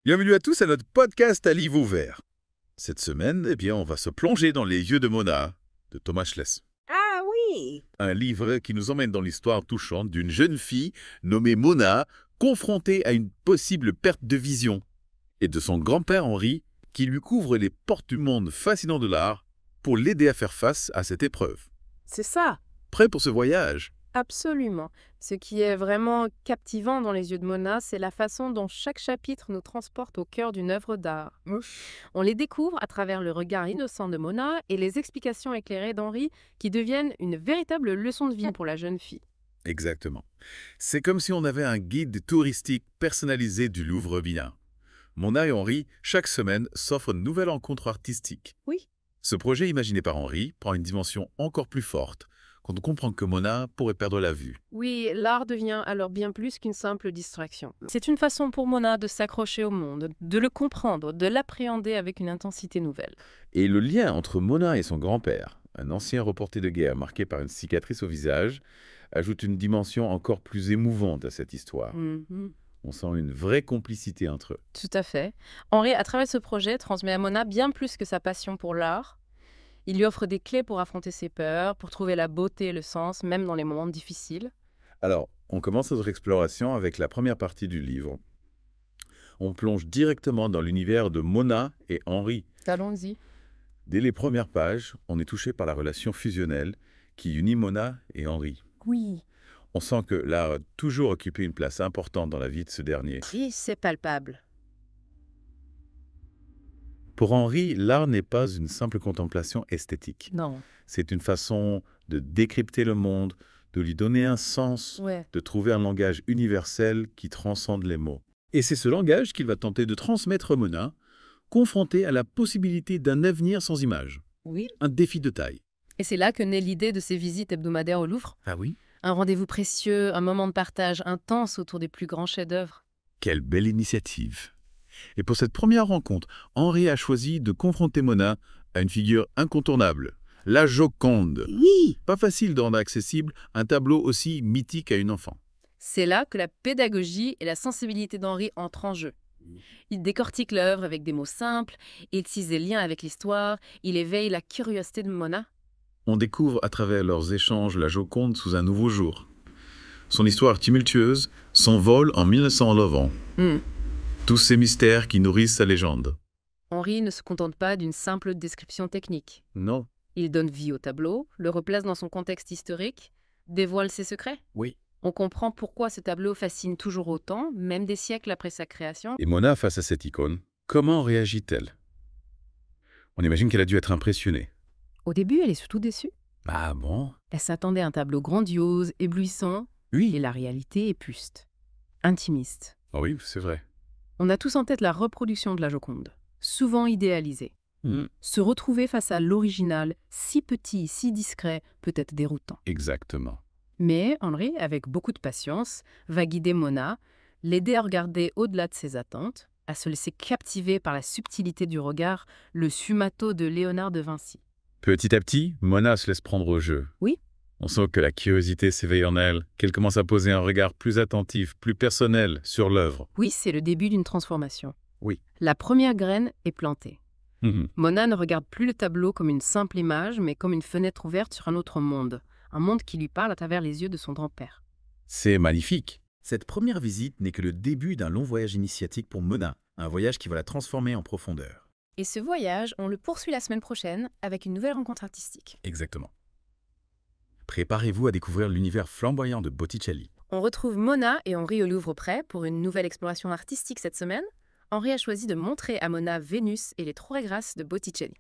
Bienvenue à tous à notre podcast à livre ouvert. Cette semaine, on va se plonger dans les yeux de Mona, de Thomas Schless. Ah oui! Un livre qui nous emmène dans l'histoire touchante d'une jeune fille nommée Mona, confrontée à une possible perte de vision, et de son grand-père Henri, qui lui couvre les portes du monde fascinant de l'art pour l'aider à faire face à cette épreuve. C'est ça, Prêt pour ce voyage? absolument. Ce qui est vraiment captivant dans les yeux de Mona, c'est la façon dont chaque chapitre nous transporte au cœur d'une œuvre d'art. On les découvre à travers le regard innocent de Mona et les explications éclairées d'Henri qui deviennent une véritable leçon de vie pour la jeune fille. Exactement. C'est comme si on avait un guide touristique personnalisé du Louvre bien. Mona et Henri, chaque semaine, s'offrent une nouvelle rencontre artistique. Oui. Ce projet imaginé par Henri prend une dimension encore plus forte quand on comprend que Mona pourrait perdre la vue. Oui, l'art devient alors bien plus qu'une simple distraction. C'est une façon pour Mona de s'accrocher au monde, de le comprendre, de l'appréhender avec une intensité nouvelle. Et le lien entre Mona et son grand-père, un ancien reporter de guerre marqué par une cicatrice au visage, ajoute une dimension encore plus émouvante à cette histoire. Mhm. On sent une vraie complicité entre eux. Tout à fait. Henri, à travers ce projet, transmet à Mona bien plus que sa passion pour l'art. Il lui offre des clés pour affronter ses peurs, pour trouver la beauté et le sens, même dans les moments difficiles. Alors, on commence notre exploration avec la première partie du livre. On plonge directement dans l'univers de Mona et Henri. Allons-y. Dès les premières pages, on est touché par la relation fusionnelle qui unit Mona et Henri. Oui. On sent que l'art a toujours occupé une place importante dans la vie de ce dernier. Oui, c'est palpable. Pour Henri, l'art n'est pas une simple contemplation esthétique. Non. C'est une façon de décrypter le monde, de lui donner un sens, Ouais. de trouver un langage universel qui transcende les mots. Et c'est ce langage qu'il va tenter de transmettre à Mona, confronté à la possibilité d'un avenir sans image. Oui. Un défi de taille. Et c'est là que naît l'idée de ces visites hebdomadaires au Louvre. Ah oui? Un rendez-vous précieux, un moment de partage intense autour des plus grands chefs-d'œuvre. Quelle belle initiative! Et pour cette première rencontre, Henri a choisi de confronter Mona à une figure incontournable, la Joconde. Oui. Pas facile de rendre accessible un tableau aussi mythique à une enfant. C'est là que la pédagogie et la sensibilité d'Henri entrent en jeu. Il décortique l'œuvre avec des mots simples, il tisse des liens avec l'histoire, il éveille la curiosité de Mona. On découvre à travers leurs échanges la Joconde sous un nouveau jour. Son histoire tumultueuse s'envole en 1911. Tous ces mystères qui nourrissent sa légende. Henri ne se contente pas d'une simple description technique. Non. Il donne vie au tableau, le replace dans son contexte historique, dévoile ses secrets. Oui. On comprend pourquoi ce tableau fascine toujours autant, même des siècles après sa création. Et Mona, face à cette icône, comment réagit-elle? On imagine qu'elle a dû être impressionnée. Au début, elle est surtout déçue. Ah bon? Elle s'attendait à un tableau grandiose, éblouissant, et Oui. la réalité est puste, intimiste. Ah oui, c'est vrai. On a tous en tête la reproduction de la Joconde, souvent idéalisée. Se retrouver face à l'original, si petit, si discret, peut être déroutant. Exactement. Mais Henri, avec beaucoup de patience, va guider Mona, l'aider à regarder au-delà de ses attentes, à se laisser captiver par la subtilité du regard, le sfumato de Léonard de Vinci. Petit à petit, Mona se laisse prendre au jeu. Oui. On sent que la curiosité s'éveille en elle, qu'elle commence à poser un regard plus attentif, plus personnel sur l'œuvre. Oui, c'est le début d'une transformation. Oui. La première graine est plantée. Mhm. Mona ne regarde plus le tableau comme une simple image, mais comme une fenêtre ouverte sur un autre monde. Un monde qui lui parle à travers les yeux de son grand-père. C'est magnifique. Cette première visite n'est que le début d'un long voyage initiatique pour Mona, un voyage qui va la transformer en profondeur. Et ce voyage, on le poursuit la semaine prochaine avec une nouvelle rencontre artistique. Exactement. Préparez-vous à découvrir l'univers flamboyant de Botticelli. On retrouve Mona et Henri au Louvre près pour une nouvelle exploration artistique cette semaine. Henri a choisi de montrer à Mona Vénus et les Trois Grâces de Botticelli.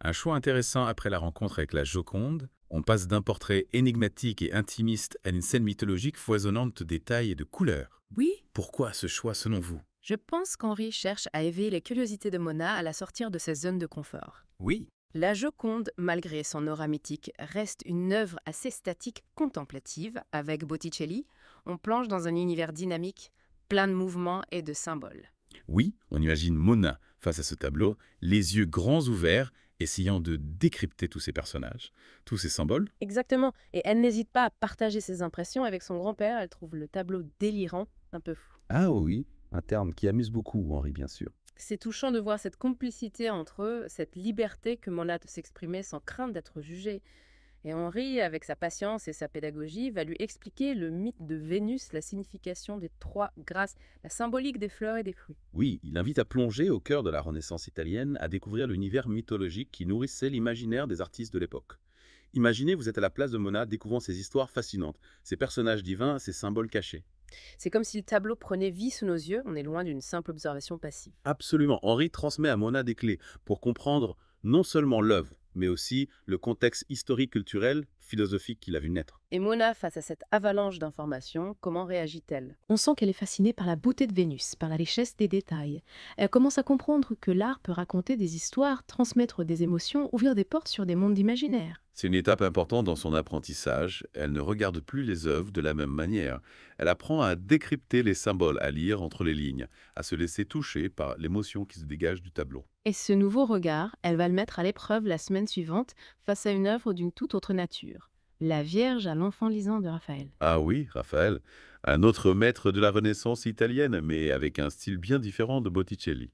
Un choix intéressant après la rencontre avec la Joconde. On passe d'un portrait énigmatique et intimiste à une scène mythologique foisonnante de détails et de couleurs. Oui. Pourquoi ce choix selon vous? Je pense qu'Henri cherche à éveiller les curiosités de Mona à la sortir de sa zone de confort. Oui. La Joconde, malgré son aura mythique, reste une œuvre assez statique contemplative. Avec Botticelli, on plonge dans un univers dynamique, plein de mouvements et de symboles. Oui, on imagine Mona face à ce tableau, les yeux grands ouverts, essayant de décrypter tous ces personnages, tous ces symboles. Exactement. Et elle n'hésite pas à partager ses impressions avec son grand-père. Elle trouve le tableau délirant, un peu fou. Ah oui. Un terme qui amuse beaucoup, Henri, bien sûr. C'est touchant de voir cette complicité entre eux, cette liberté que Mona de s'exprimer sans crainte d'être jugé. Et Henri, avec sa patience et sa pédagogie, va lui expliquer le mythe de Vénus, la signification des trois grâces, la symbolique des fleurs et des fruits. Oui, il invite à plonger au cœur de la Renaissance italienne, à découvrir l'univers mythologique qui nourrissait l'imaginaire des artistes de l'époque. Imaginez, vous êtes à la place de Mona, découvrant ces histoires fascinantes, ces personnages divins, ces symboles cachés. C'est comme si le tableau prenait vie sous nos yeux, on est loin d'une simple observation passive. Absolument, Henri transmet à Mona des clés pour comprendre non seulement l'œuvre, mais aussi le contexte historique, culturel, philosophique qu'il a vu naître. Et Mona, face à cette avalanche d'informations, comment réagit-elle? On sent qu'elle est fascinée par la beauté de Vénus, par la richesse des détails. Elle commence à comprendre que l'art peut raconter des histoires, transmettre des émotions, ouvrir des portes sur des mondes imaginaires. C'est une étape importante dans son apprentissage. Elle ne regarde plus les œuvres de la même manière. Elle apprend à décrypter les symboles, à lire entre les lignes, à se laisser toucher par l'émotion qui se dégage du tableau. Et ce nouveau regard, elle va le mettre à l'épreuve la semaine suivante face à une œuvre d'une toute autre nature. La Vierge à l'enfant lisant de Raphaël. Ah oui, Raphaël, un autre maître de la Renaissance italienne, mais avec un style bien différent de Botticelli.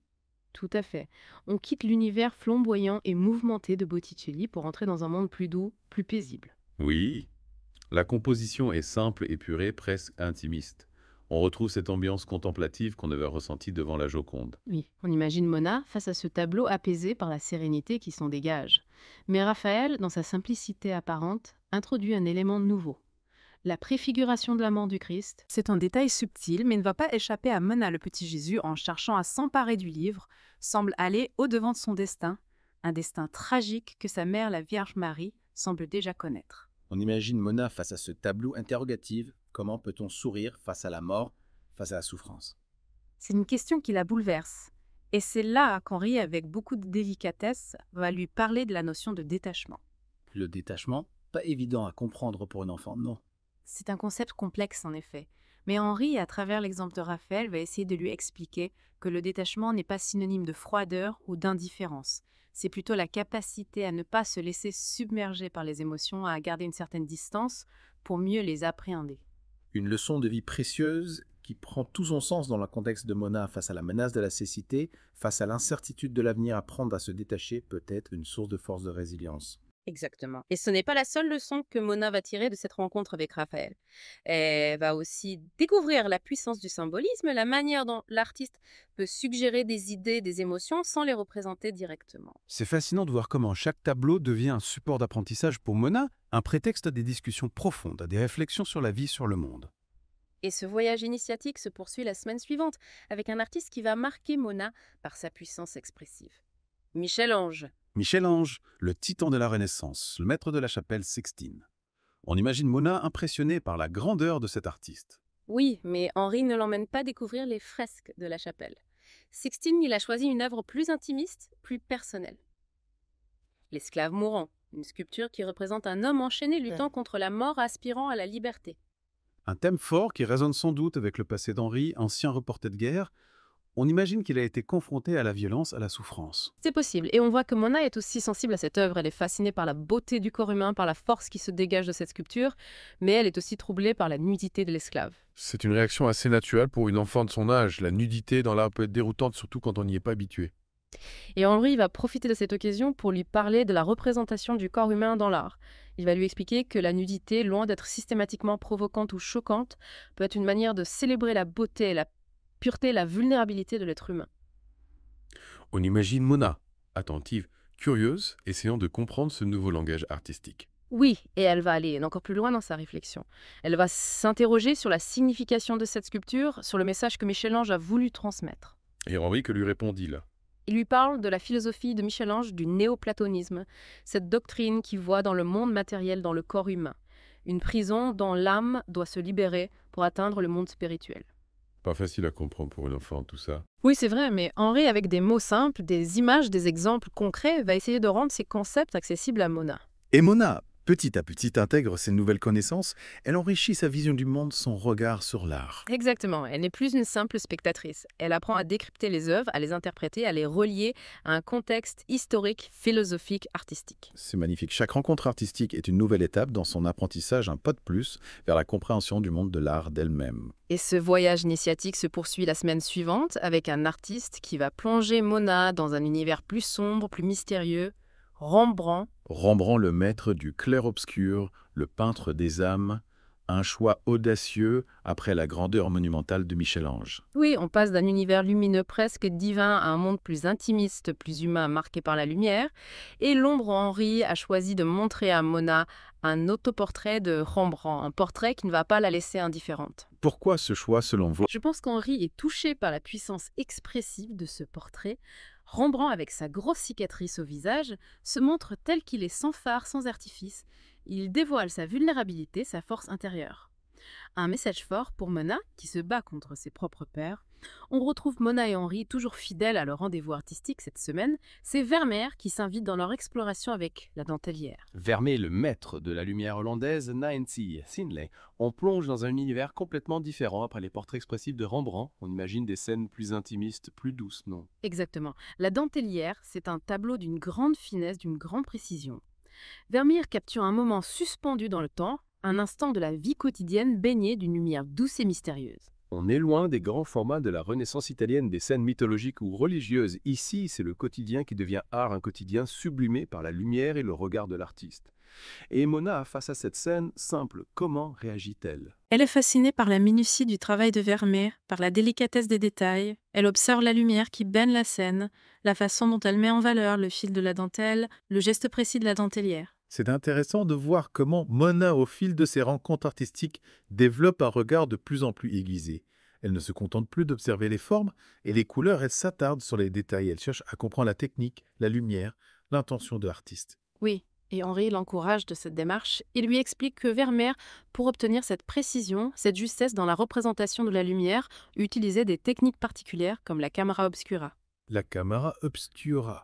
Tout à fait. On quitte l'univers flamboyant et mouvementé de Botticelli pour entrer dans un monde plus doux, plus paisible. Oui, la composition est simple, épurée, presque intimiste. On retrouve cette ambiance contemplative qu'on avait ressentie devant la Joconde. Oui, on imagine Mona face à ce tableau apaisé par la sérénité qui s'en dégage. Mais Raphaël, dans sa simplicité apparente, introduit un élément nouveau. La préfiguration de la mort du Christ. C'est un détail subtil, mais ne va pas échapper à Mona le petit Jésus en cherchant à s'emparer du livre, semble aller au-devant de son destin, un destin tragique que sa mère, la Vierge Marie, semble déjà connaître. On imagine Mona face à ce tableau interrogatif. Comment peut-on sourire face à la mort, face à la souffrance? C'est une question qui la bouleverse. Et c'est là qu'Henri, avec beaucoup de délicatesse, va lui parler de la notion de détachement. Le détachement, pas évident à comprendre pour un enfant, non. C'est un concept complexe en effet. Mais Henri, à travers l'exemple de Raphaël, va essayer de lui expliquer que le détachement n'est pas synonyme de froideur ou d'indifférence. C'est plutôt la capacité à ne pas se laisser submerger par les émotions, à garder une certaine distance pour mieux les appréhender. Une leçon de vie précieuse qui prend tout son sens dans le contexte de Mona face à la menace de la cécité, face à l'incertitude de l'avenir. Apprendre à se détacher peut être une source de force de résilience. Exactement. Et ce n'est pas la seule leçon que Mona va tirer de cette rencontre avec Raphaël. Elle va aussi découvrir la puissance du symbolisme, la manière dont l'artiste peut suggérer des idées, des émotions sans les représenter directement. C'est fascinant de voir comment chaque tableau devient un support d'apprentissage pour Mona, un prétexte à des discussions profondes, à des réflexions sur la vie, sur le monde. Et ce voyage initiatique se poursuit la semaine suivante avec un artiste qui va marquer Mona par sa puissance expressive. Michel-Ange. Michel-Ange, le titan de la Renaissance, le maître de la chapelle Sixtine. On imagine Mona impressionnée par la grandeur de cet artiste. Oui, mais Henri ne l'emmène pas découvrir les fresques de la chapelle. Sixtine, il a choisi une œuvre plus intimiste, plus personnelle. L'esclave mourant, une sculpture qui représente un homme enchaîné luttant contre la mort aspirant à la liberté. Un thème fort qui résonne sans doute avec le passé d'Henri, ancien reporter de guerre. On imagine qu'il a été confronté à la violence, à la souffrance. C'est possible, et on voit que Mona est aussi sensible à cette œuvre. Elle est fascinée par la beauté du corps humain, par la force qui se dégage de cette sculpture, mais elle est aussi troublée par la nudité de l'esclave. C'est une réaction assez naturelle pour une enfant de son âge. La nudité dans l'art peut être déroutante, surtout quand on n'y est pas habitué. Et Henri va profiter de cette occasion pour lui parler de la représentation du corps humain dans l'art. Il va lui expliquer que la nudité, loin d'être systématiquement provocante ou choquante, peut être une manière de célébrer la beauté, la pureté, la vulnérabilité de l'être humain. On imagine Mona, attentive, curieuse, essayant de comprendre ce nouveau langage artistique. Oui, et elle va aller encore plus loin dans sa réflexion. Elle va s'interroger sur la signification de cette sculpture, sur le message que Michel-Ange a voulu transmettre. Et Henri, que lui répondit là? Il lui parle de la philosophie de Michel-Ange du néoplatonisme, cette doctrine qui voit dans le monde matériel, dans le corps humain, une prison dont l'âme doit se libérer pour atteindre le monde spirituel. Pas facile à comprendre pour une enfant, tout ça. Oui, c'est vrai, mais Henri, avec des mots simples, des images, des exemples concrets, va essayer de rendre ces concepts accessibles à Mona. Et Mona, Petit à petit, intègre ces nouvelles connaissances, elle enrichit sa vision du monde, son regard sur l'art. Exactement, elle n'est plus une simple spectatrice. Elle apprend à décrypter les œuvres, à les interpréter, à les relier à un contexte historique, philosophique, artistique. C'est magnifique. Chaque rencontre artistique est une nouvelle étape dans son apprentissage, un pas de plus vers la compréhension du monde de l'art d'elle-même. Et ce voyage initiatique se poursuit la semaine suivante avec un artiste qui va plonger Mona dans un univers plus sombre, plus mystérieux, Rembrandt. Rembrandt, le maître du clair-obscur, le peintre des âmes, un choix audacieux après la grandeur monumentale de Michel-Ange. Oui, on passe d'un univers lumineux presque divin à un monde plus intimiste, plus humain, marqué par la lumière. Et l'ombre Henri a choisi de montrer à Mona un autoportrait de Rembrandt, un portrait qui ne va pas la laisser indifférente. Pourquoi ce choix selon vous? Je pense qu'Henri est touché par la puissance expressive de ce portrait. Rembrandt, avec sa grosse cicatrice au visage, se montre tel qu'il est, sans phare, sans artifice. Il dévoile sa vulnérabilité, sa force intérieure. Un message fort pour Mona, qui se bat contre ses propres pairs. On retrouve Mona et Henri toujours fidèles à leur rendez-vous artistique cette semaine. C'est Vermeer qui s'invite dans leur exploration avec la dentelière. Vermeer, le maître de la lumière hollandaise, Nancy Sinley. On plonge dans un univers complètement différent après les portraits expressifs de Rembrandt. On imagine des scènes plus intimistes, plus douces, non? Exactement. La dentelière, c'est un tableau d'une grande finesse, d'une grande précision. Vermeer capture un moment suspendu dans le temps, un instant de la vie quotidienne baigné d'une lumière douce et mystérieuse. On est loin des grands formats de la Renaissance italienne, des scènes mythologiques ou religieuses. Ici, c'est le quotidien qui devient art, un quotidien sublimé par la lumière et le regard de l'artiste. Et Mona, face à cette scène simple, comment réagit-elle? Elle est fascinée par la minutie du travail de Vermeer, par la délicatesse des détails. Elle observe la lumière qui baigne la scène, la façon dont elle met en valeur le fil de la dentelle, le geste précis de la dentelière. C'est intéressant de voir comment Mona, au fil de ses rencontres artistiques, développe un regard de plus en plus aiguisé. Elle ne se contente plus d'observer les formes et les couleurs, elle s'attarde sur les détails. Elle cherche à comprendre la technique, la lumière, l'intention de l'artiste. Oui, et Henri l'encourage de cette démarche. Il lui explique que Vermeer, pour obtenir cette précision, cette justesse dans la représentation de la lumière, utilisait des techniques particulières comme la camera obscura. La camera obscura.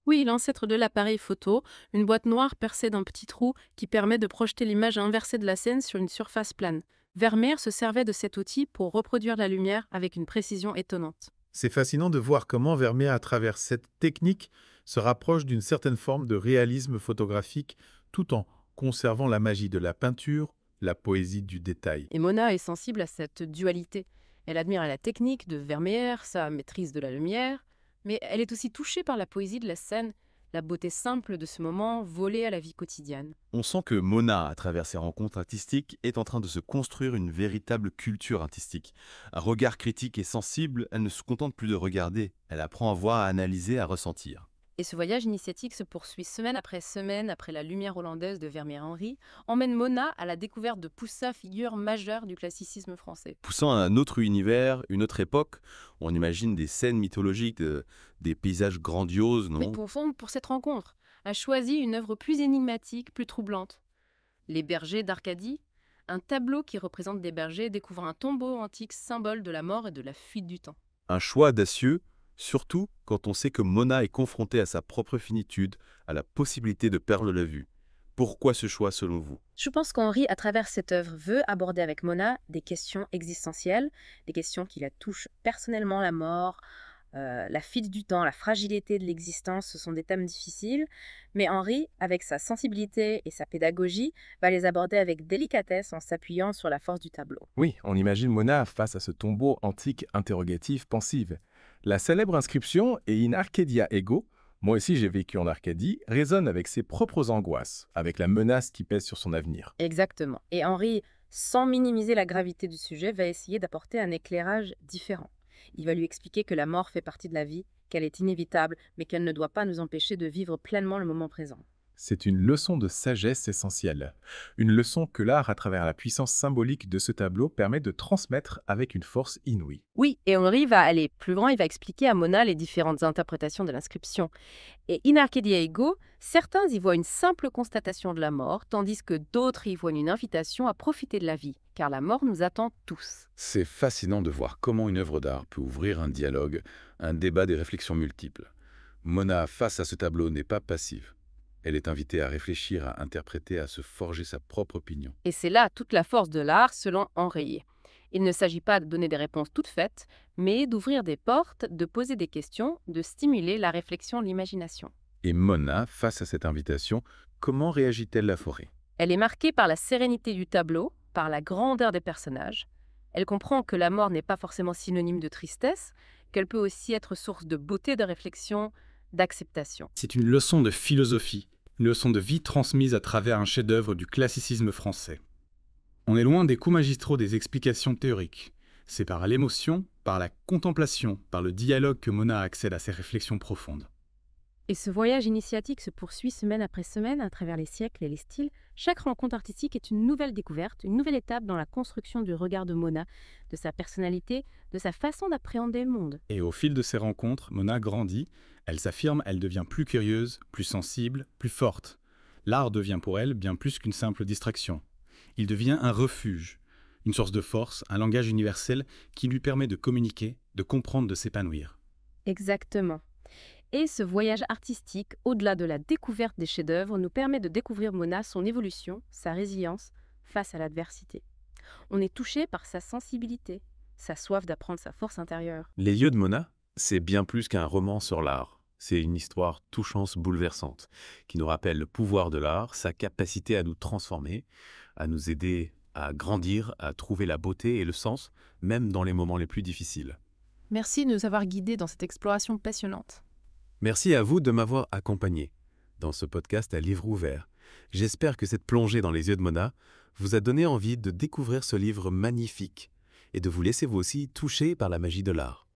Oui, l'ancêtre de l'appareil photo, une boîte noire percée d'un petit trou qui permet de projeter l'image inversée de la scène sur une surface plane. Vermeer se servait de cet outil pour reproduire la lumière avec une précision étonnante. C'est fascinant de voir comment Vermeer, à travers cette technique, se rapproche d'une certaine forme de réalisme photographique tout en conservant la magie de la peinture, la poésie du détail. Et Mona est sensible à cette dualité. Elle admire la technique de Vermeer, sa maîtrise de la lumière, mais elle est aussi touchée par la poésie de la scène, la beauté simple de ce moment volé à la vie quotidienne. On sent que Mona, à travers ses rencontres artistiques, est en train de se construire une véritable culture artistique. Un regard critique et sensible, elle ne se contente plus de regarder, elle apprend à voir, à analyser, à ressentir. Et ce voyage initiatique se poursuit semaine après la lumière hollandaise de Vermeer-Henri, emmène Mona à la découverte de Poussin, figure majeure du classicisme français. Poussant à un autre univers, une autre époque, on imagine des scènes mythologiques, des paysages grandioses, non? Mais pour cette rencontre, a choisi une œuvre plus énigmatique, plus troublante. Les bergers d'Arcadie, un tableau qui représente des bergers découvrant un tombeau antique symbole de la mort et de la fuite du temps. Un choix audacieux, surtout quand on sait que Mona est confrontée à sa propre finitude, à la possibilité de perdre la vue. Pourquoi ce choix selon vous? Je pense qu'Henri, à travers cette œuvre, veut aborder avec Mona des questions existentielles, des questions qui la touchent personnellement, la mort, la fuite du temps, la fragilité de l'existence, ce sont des thèmes difficiles. Mais Henri, avec sa sensibilité et sa pédagogie, va les aborder avec délicatesse en s'appuyant sur la force du tableau. Oui, on imagine Mona face à ce tombeau antique interrogatif pensive. La célèbre inscription « Et in Arcadia ego », moi aussi j'ai vécu en Arcadie, résonne avec ses propres angoisses, avec la menace qui pèse sur son avenir. Exactement. Et Henri, sans minimiser la gravité du sujet, va essayer d'apporter un éclairage différent. Il va lui expliquer que la mort fait partie de la vie, qu'elle est inévitable, mais qu'elle ne doit pas nous empêcher de vivre pleinement le moment présent. C'est une leçon de sagesse essentielle. Une leçon que l'art, à travers la puissance symbolique de ce tableau, permet de transmettre avec une force inouïe. Oui, et Henri va aller plus loin, il va expliquer à Mona les différentes interprétations de l'inscription. Et in Arcadia ego, certains y voient une simple constatation de la mort, tandis que d'autres y voient une invitation à profiter de la vie, car la mort nous attend tous. C'est fascinant de voir comment une œuvre d'art peut ouvrir un dialogue, un débat des réflexions multiples. Mona, face à ce tableau, n'est pas passive. Elle est invitée à réfléchir, à interpréter, à se forger sa propre opinion. Et c'est là toute la force de l'art, selon Henry. Il ne s'agit pas de donner des réponses toutes faites, mais d'ouvrir des portes, de poser des questions, de stimuler la réflexion, l'imagination. Et Mona, face à cette invitation, comment réagit-elle la forêt? Elle est marquée par la sérénité du tableau, par la grandeur des personnages. Elle comprend que la mort n'est pas forcément synonyme de tristesse, qu'elle peut aussi être source de beauté, de réflexion, d'acceptation. C'est une leçon de philosophie, une leçon de vie transmise à travers un chef-d'œuvre du classicisme français. On est loin des coups magistraux des explications théoriques. C'est par l'émotion, par la contemplation, par le dialogue que Mona accède à ses réflexions profondes. Et ce voyage initiatique se poursuit semaine après semaine à travers les siècles et les styles. Chaque rencontre artistique est une nouvelle découverte, une nouvelle étape dans la construction du regard de Mona, de sa personnalité, de sa façon d'appréhender le monde. Et au fil de ces rencontres, Mona grandit, elle s'affirme, elle devient plus curieuse, plus sensible, plus forte. L'art devient pour elle bien plus qu'une simple distraction. Il devient un refuge, une source de force, un langage universel qui lui permet de communiquer, de comprendre, de s'épanouir. Exactement. Et ce voyage artistique, au-delà de la découverte des chefs-d'œuvre, nous permet de découvrir Mona, son évolution, sa résilience face à l'adversité. On est touché par sa sensibilité, sa soif d'apprendre sa force intérieure. Les yeux de Mona, c'est bien plus qu'un roman sur l'art. C'est une histoire touchante, bouleversante, qui nous rappelle le pouvoir de l'art, sa capacité à nous transformer, à nous aider à grandir, à trouver la beauté et le sens, même dans les moments les plus difficiles. Merci de nous avoir guidés dans cette exploration passionnante. Merci à vous de m'avoir accompagné dans ce podcast à livre ouvert. J'espère que cette plongée dans les yeux de Mona vous a donné envie de découvrir ce livre magnifique et de vous laisser vous aussi toucher par la magie de l'art.